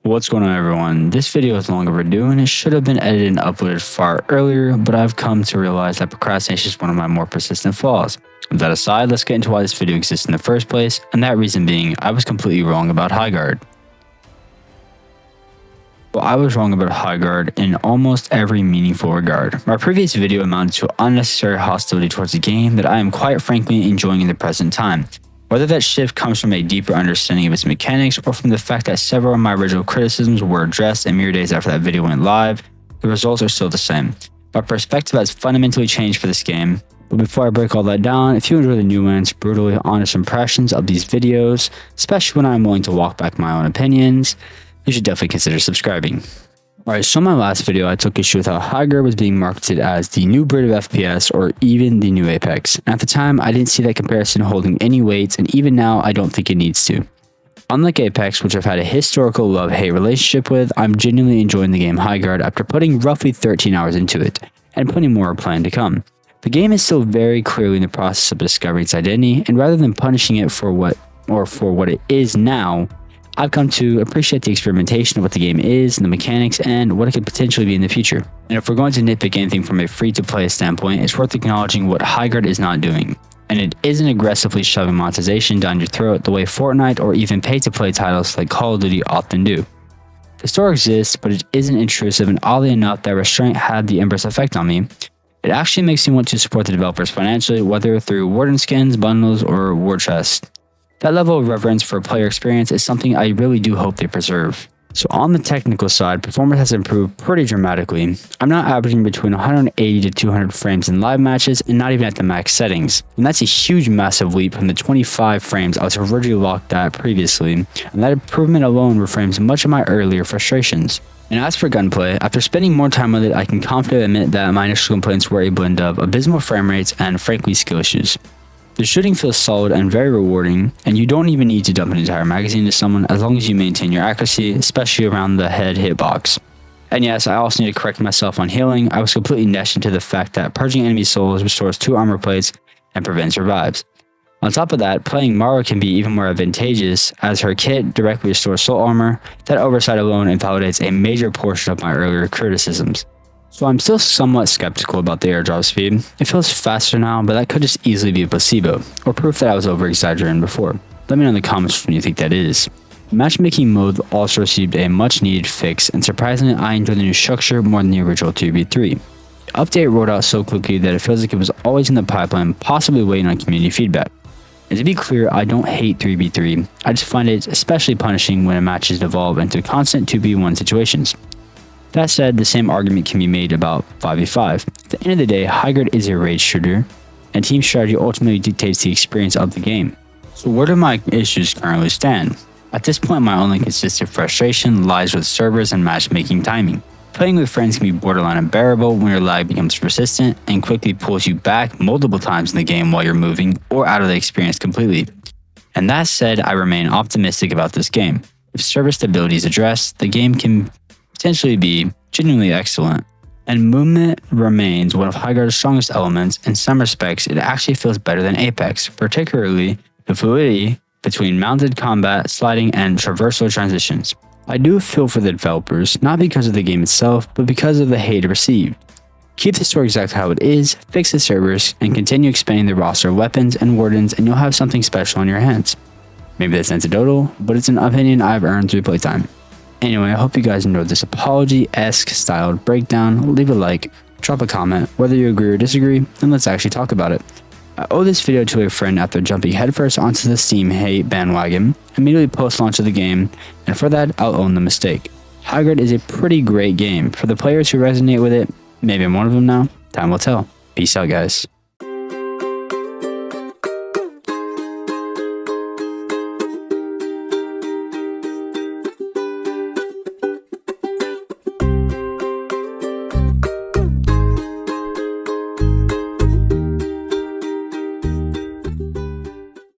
What's going on, everyone? This video is long overdue and it should have been edited and uploaded far earlier, but I've come to realize that procrastination is one of my more persistent flaws. With that aside, let's get into why this video exists in the first place, and that reason being, I was completely wrong about Highguard. Well, I was wrong about Highguard in almost every meaningful regard. My previous video amounted to unnecessary hostility towards a game that I am quite frankly enjoying in the present time. Whether that shift comes from a deeper understanding of its mechanics or from the fact that several of my original criticisms were addressed a mere days after that video went live, the results are still the same. My perspective has fundamentally changed for this game. But before I break all that down, if you enjoy the nuanced, brutally honest impressions of these videos, especially when I'm willing to walk back my own opinions, you should definitely consider subscribing. Alright, so in my last video, I took issue with how Highguard was being marketed as the new breed of FPS or even the new Apex. And at the time, I didn't see that comparison holding any weight, and even now, I don't think it needs to. Unlike Apex, which I've had a historical love-hate relationship with, I'm genuinely enjoying the game Highguard after putting roughly 13 hours into it, and plenty more are planned to come. The game is still very clearly in the process of discovering its identity, and rather than punishing it for what it is now, I've come to appreciate the experimentation of what the game is and the mechanics and what it could potentially be in the future. And if we're going to nitpick anything from a free-to-play standpoint, it's worth acknowledging what Highguard is not doing. And it isn't aggressively shoving monetization down your throat the way Fortnite or even pay-to-play titles like Call of Duty often do. The store exists, but it isn't intrusive, and oddly enough, that restraint had the inverse effect on me. It actually makes me want to support the developers financially, whether through warden skins, bundles, or war chests. That level of reverence for player experience is something I really do hope they preserve. So on the technical side, performance has improved pretty dramatically. I'm now averaging between 180 to 200 frames in live matches and not even at the max settings. And that's a huge massive leap from the 25 frames I was originally locked at previously, and that improvement alone reframes much of my earlier frustrations. And as for gunplay, after spending more time with it, I can confidently admit that my initial complaints were a blend of abysmal frame rates and frankly skill issues. The shooting feels solid and very rewarding, and you don't even need to dump an entire magazine into someone as long as you maintain your accuracy, especially around the head hitbox. And yes, I also need to correct myself on healing. I was completely nested into the fact that purging enemy souls restores 2 armor plates and prevents revives. On top of that, playing Mara can be even more advantageous as her kit directly restores soul armor. That oversight alone invalidates a major portion of my earlier criticisms. So I'm still somewhat skeptical about the airdrop speed. It feels faster now, but that could just easily be a placebo, or proof that I was over-exaggerating before. Let me know in the comments when you think that is. Matchmaking mode also received a much-needed fix, and surprisingly I enjoy the new structure more than the original 3v3. The update rolled out so quickly that it feels like it was always in the pipeline, possibly waiting on community feedback. And to be clear, I don't hate 3v3, I just find it especially punishing when matches devolve into constant 2v1 situations. That said, the same argument can be made about 5v5. At the end of the day, Highguard is a raid shooter, and team strategy ultimately dictates the experience of the game. So where do my issues currently stand? At this point, my only consistent frustration lies with servers and matchmaking timing. Playing with friends can be borderline unbearable when your lag becomes persistent and quickly pulls you back multiple times in the game while you're moving or out of the experience completely. And that said, I remain optimistic about this game. If server stability is addressed, the game can potentially be genuinely excellent. And movement remains one of Highguard's strongest elements. In some respects, it actually feels better than Apex, particularly the fluidity between mounted combat, sliding, and traversal transitions. I do feel for the developers, not because of the game itself, but because of the hate it received. Keep the story exactly how it is, fix the servers, and continue expanding the roster of weapons and wardens, and you'll have something special on your hands. Maybe that's anecdotal, but it's an opinion I've earned through playtime. Anyway, I hope you guys enjoyed this apology-esque styled breakdown. Leave a like, drop a comment, whether you agree or disagree, and let's actually talk about it. I owe this video to a friend after jumping headfirst onto the Steam hate bandwagon immediately post-launch of the game, and for that, I'll own the mistake. Highguard is a pretty great game. For the players who resonate with it, maybe I'm one of them now, time will tell. Peace out, guys.